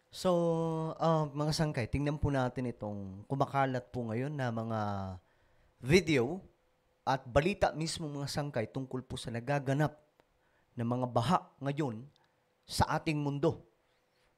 So, mga sangkay, tingnan po natin itong kumakalat po ngayon na mga video at balita mismo mga sangkay tungkol po sa nagaganap na mga baha ngayon sa ating mundo.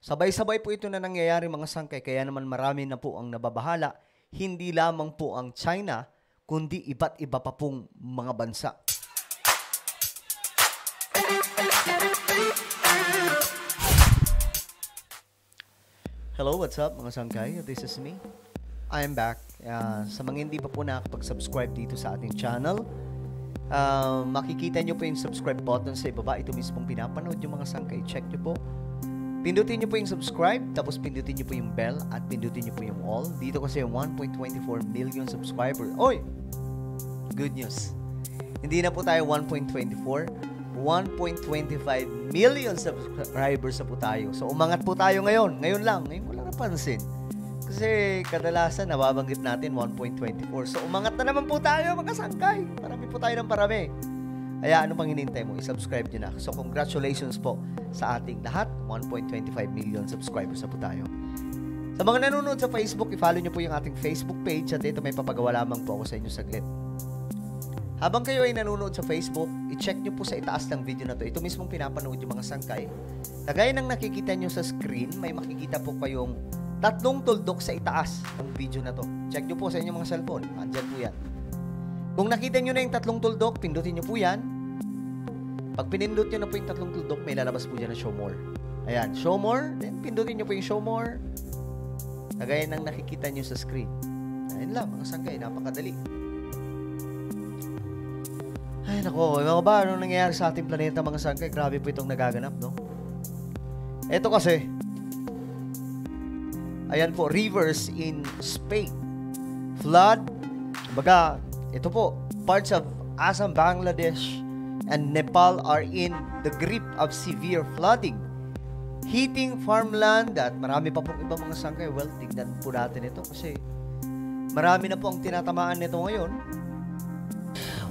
Sabay-sabay po ito na nangyayari mga sangkay, kaya naman marami na po ang nababahala, hindi lamang po ang China, kundi iba't iba pa pong mga bansa. Hello, what's up mga sangkay? This is me. I am back. Sa mga hindi pa po nakapag-subscribe dito sa ating channel, makikita nyo po yung subscribe button sa ibaba. Ito mismong pinapanood yung mga sangkay. Check nyo po. Pindutin nyo po yung subscribe, tapos pindutin nyo po yung bell, at pindutin nyo po yung all. Dito kasi yung 1.24 million subscriber. Oy! Good news. Hindi na po tayo 1.24. 1.25 million subscribers na po tayo. So, umangat po tayo ngayon. Ngayon ko lang napansin. Kasi kadalasan nababanggit natin 1.24. So, umangat na naman po tayo mga sangkay. Marami po tayo ng parami. Kaya ano pang hinintay mo? I-subscribe nyo na. So, congratulations po sa ating lahat. 1.25 million subscribers na po tayo. Sa mga nanonood sa Facebook, i-follow nyo po yung ating Facebook page at ito may papagawa lamang po ako sa inyo saglit. Habang kayo ay nanonood sa Facebook, i-check nyo po sa itaas ng video na to. Ito mismong pinapanood yung mga sangkay. Kagaya ng nakikita nyo sa screen, may makikita po kayong tatlong tuldok sa itaas ng video na to. Check nyo po sa inyong mga cellphone. Andyan po yan. Kung nakita nyo na yung tatlong tuldok, pindutin nyo po yan. Pag pinindot nyo na po yung tatlong tuldok, may lalabas po dyan na show more. Ayan, show more. Then pindutin nyo po yung show more. Kagaya ng nakikita nyo sa screen. Ayan lang, mga sangkay. Napakadali. Ay, nako, mga ba, anong nangyayari sa ating planeta mga sangkay? Grabe po itong nagaganap, no? Ito kasi, ayan po, rivers in Spain. Flood, baga, ito po, parts of Assam, Bangladesh, and Nepal are in the grip of severe flooding, hitting farmland, at marami pa pong ibang mga sangkay. Well, tignan po natin ito kasi marami na po ang tinatamaan nito ngayon.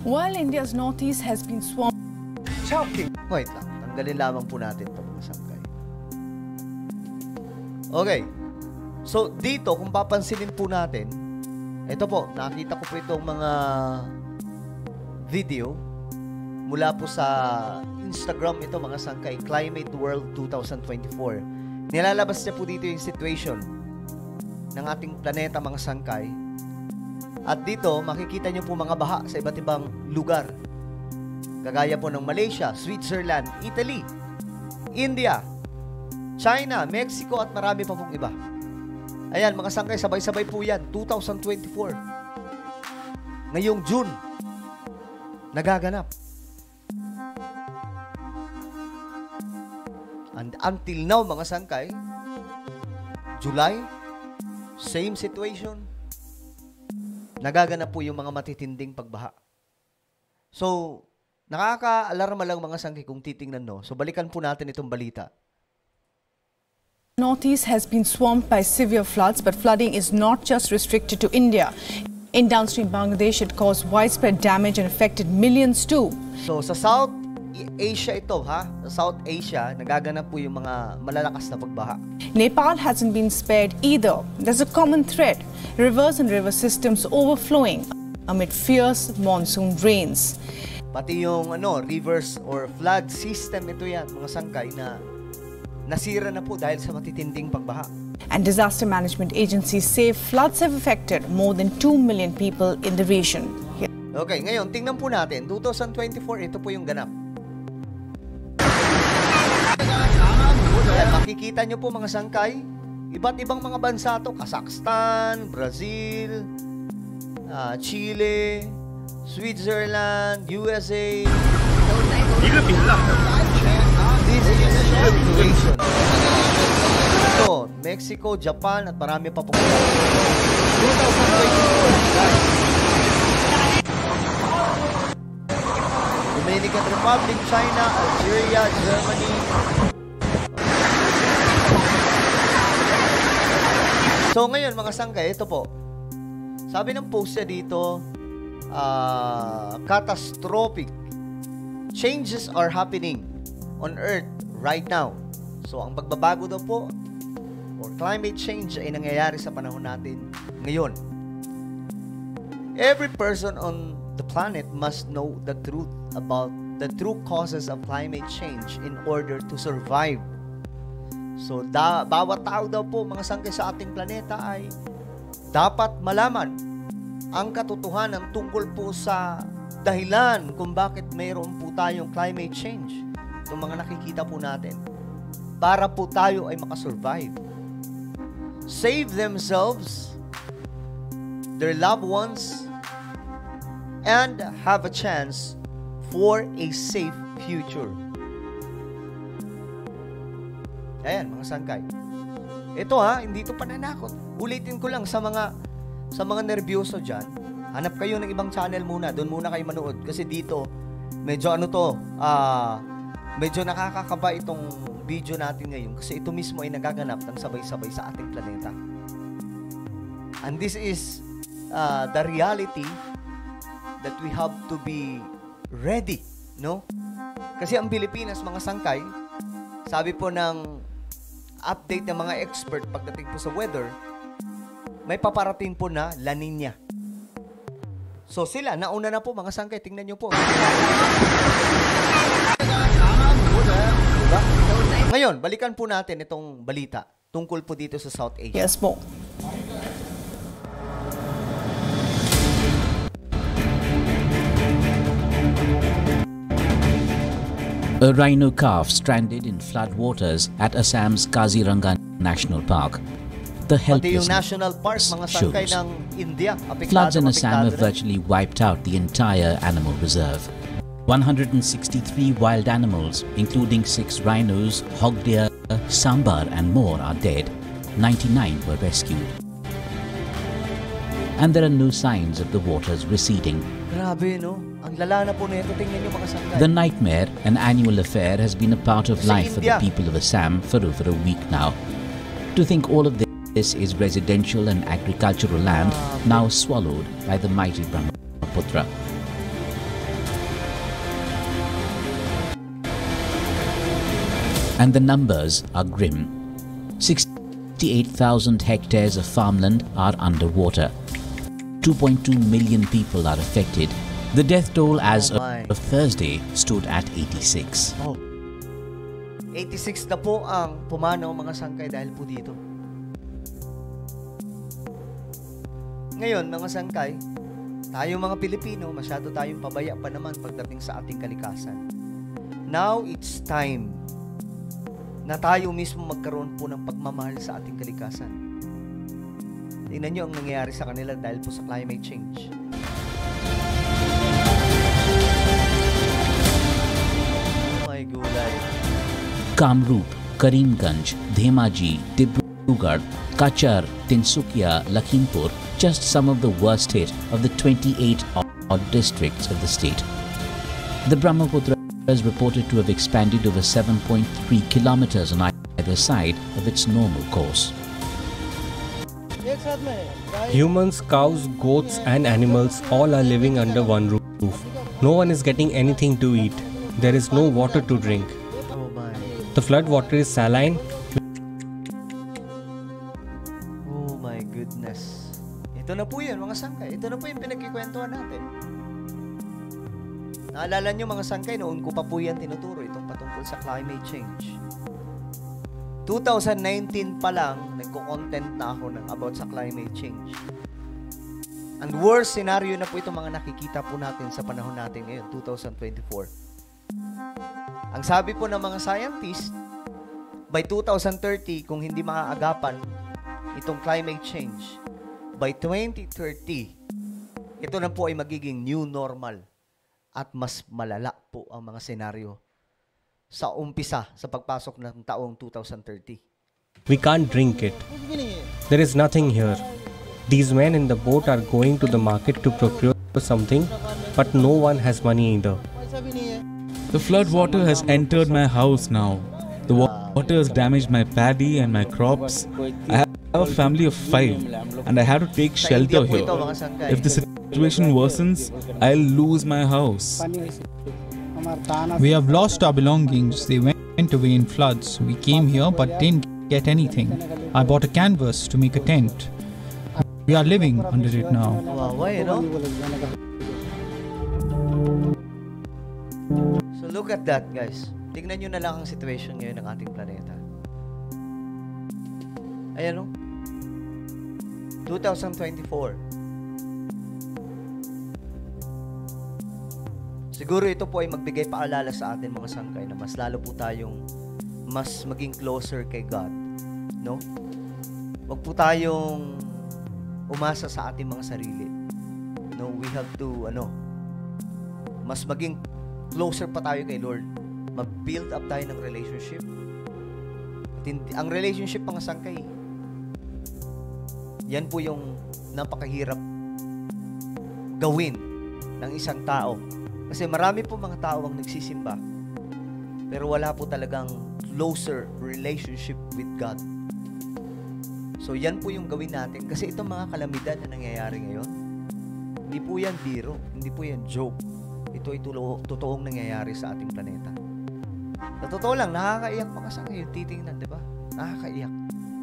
While India's northeast has been swamped... Wait lang, tanggalin lamang po natin ito mga sangkay. Okay. So, dito, kung papansinin po natin, ito po, nakita ko po itong mga video mula po sa Instagram ito mga sangkay, Climate World 2024. Nilalabas niya po dito yung situation ng ating planeta mga sangkay. At dito, makikita nyo po mga baha sa iba't ibang lugar. Kagaya po ng Malaysia, Switzerland, Italy, India, China, Mexico, at marami pa pong iba. Ayan, mga sangkay, sabay-sabay po yan. 2024. Ngayong June, nagaganap. And until now, mga sangkay, July, same situation. Nagaganap po yung mga matitinding pagbaha. So, nakaka-alarma lang mga sangkay kung titingnan, no? So, balikan po natin itong balita. Northeast has been swamped by severe floods, but flooding is not just restricted to India. In downstream Bangladesh, it caused widespread damage and affected millions too. So, sa South Asia ito, ha? Sa South Asia, nagaganap po yung mga malalakas na pagbaha. Nepal hasn't been spared either. There's a common thread: rivers and river systems overflowing amid fierce monsoon rains. Pati yung rivers or flood system, ito yan, mga sangkay na nasira na po dahil sa matitinding pagbaha. And disaster management agencies say floods have affected more than 2 million people in the region. Okay, ngayon, tingnan po natin. 2024, ito po yung ganap. Ayan, makikita nyo po mga sangkay, iba't ibang mga bansa to. Kazakhstan, Brazil, Chile, Switzerland, USA. This is the situation. Ito, Mexico, Japan, at marami pa pong 2024. Dominican Republic, China, Algeria, Germany. So ngayon mga sangkay, ito po. Sabi ng post niya dito, catastrophic changes are happening on Earth right now. So ang pagbabago daw po or climate change ay nangyayari sa panahon natin ngayon. Every person on the planet must know the truth about the true causes of climate change in order to survive. So, bawat tao daw po, mga sangkay sa ating planeta ay dapat malaman ang katotohanan tungkol po sa dahilan kung bakit mayroon po tayong climate change. Itong mga nakikita po natin. Para po tayo ay makasurvive. Save themselves, their loved ones, and have a chance for a safe future. Ayan, mga sangkay. Ito hindi ito pananakot. Ulitin ko lang sa mga nervyoso dyan. Hanap kayo ng ibang channel muna. Doon muna kayo manood. Kasi dito, medyo medyo nakakakaba itong video natin ngayon. Kasi ito mismo ay nagaganap ng sabay-sabay sa ating planeta. And this is the reality that we have to be ready, no? Kasi ang Pilipinas, mga sangkay, sabi po ng update ng mga expert pagdating po sa weather, may paparating po na La Nina. So sila, nauna na po, mga sangkay, tingnan nyo po. Ngayon, balikan po natin itong balita tungkol po dito sa South Asia. Yes po. A rhino calf stranded in floodwaters at Assam's Kaziranga National Park. The Pati yung helplessness National Park, mga sangkay shows. ng India, Floods in apektado Assam have rin. virtually wiped out the entire animal reserve. 163 wild animals, including 6 rhinos, hog deer, sambar and more are dead. 99 were rescued. And there are no signs of the waters receding. Grabe, no? Ang lala na po nito. Tingnan nyo, mga sangkay. The nightmare, an annual affair, has been a part of Sa life for the India. people of Assam for over a week now. To think all of this is residential and agricultural land now swallowed by the mighty Brahmaputra. And the numbers are grim. 68,000 hectares of farmland are underwater. 2.2 million people are affected. The death toll as Oh my. of Thursday stood at 86. Oh. 86 na po ang pumanaw, mga sangkay, dahil po dito. Ngayon, mga sangkay, tayo mga Pilipino, masyado tayong pabaya pa naman pagdating sa ating kalikasan. Now, it's time na tayo mismo magkaroon po ng pagmamahal sa ating kalikasan. Tingnan nyo ang nangyayari sa kanila dahil po sa climate change. Oh my gulay. Kamrup, Karimganj, Dhemaji, Dibrugarh, Kachar, Tinsukia, Lakhimpur, just some of the worst hit of the 28 odd districts of the state. The Brahmaputra is reported to have expanded over 7.3 kilometers on either side of its normal course. Humans, cows, goats and animals all are living under one roof. No one is getting anything to eat. There is no water to drink. Oh my. The flood water is saline. Oh my goodness. Ito na po yun, mga sangkay. Ito na po yung pinagkikwentuhan natin. Naalala nyo, mga sangkay, noon ko pa po yan tinuturo itong patungkol sa climate change. 2019 pa lang, nagko-content na ako about sa climate change. And worst scenario na po itong mga nakikita po natin sa panahon natin ngayon, 2024. Ang sabi po ng mga scientists, by 2030, kung hindi maaagapan itong climate change, by 2030, ito na po ay magiging new normal at mas malala po ang mga senaryo sa umpisa sa pagpasok ng taong 2030. We can't drink it. There is nothing here. These men in the boat are going to the market to procure something, but no one has money either. The flood water has entered my house now. The water has damaged my paddy and my crops. I have a family of 5 and I have to take Sa India shelter po here. ito, mga sangkay. If the situation worsens, I'll lose my house. We have lost our belongings. They went away in floods. We came here but didn't get anything. I bought a canvas to make a tent. We are living under it now. Kawawa eh, no? So look at that, guys. Tingnan nyo na lang ang situation ngayon ng ating planeta. Ayan, no? 2024. Siguro ito po ay magbigay paalala sa atin mga sangkay na mas lalo po tayong mas maging closer kay God, no? Wag po tayong umasa sa ating mga sarili. No, we have to mas maging closer pa tayo kay Lord. Mag-build up tayo ng relationship. At ang relationship mga sangkay, yan po yung napakahirap gawin ng isang tao. Kasi marami po mga tao ang nagsisimba, pero wala po talagang closer relationship with God. So yan po yung gawin natin. Kasi itong mga kalamidad na nangyayari ngayon, hindi po yan biro, hindi po yan joke. Ito ay totoong nangyayari sa ating planeta. Sa totoo lang, nakakaiyak mga sangkay yung titingnan, di ba? Nakakaiyak.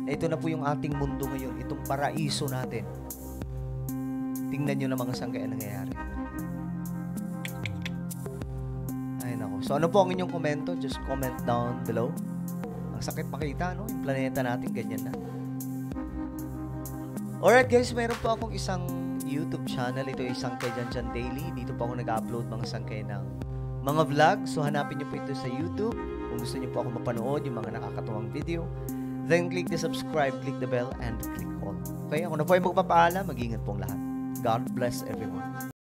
Ito na po yung ating mundo ngayon, itong paraiso natin. Tingnan nyo na mga sangkay ang nangyayari. So ano po ang inyong komento? Just comment down below. Ang sakit makita, no? Yung planeta natin, ganyan na. Alright guys, meron po akong isang YouTube channel. Ito yung Sangkay Dyan Daily. Dito po ako nag-upload mga sangkay ng mga vlog. So hanapin nyo po ito sa YouTube. Kung gusto nyo po ako mapanood yung mga nakakatuwang video, then click the subscribe, click the bell, and click all. Okay, ako na po ay magpapaalam. Mag-ingat pong lahat. God bless everyone.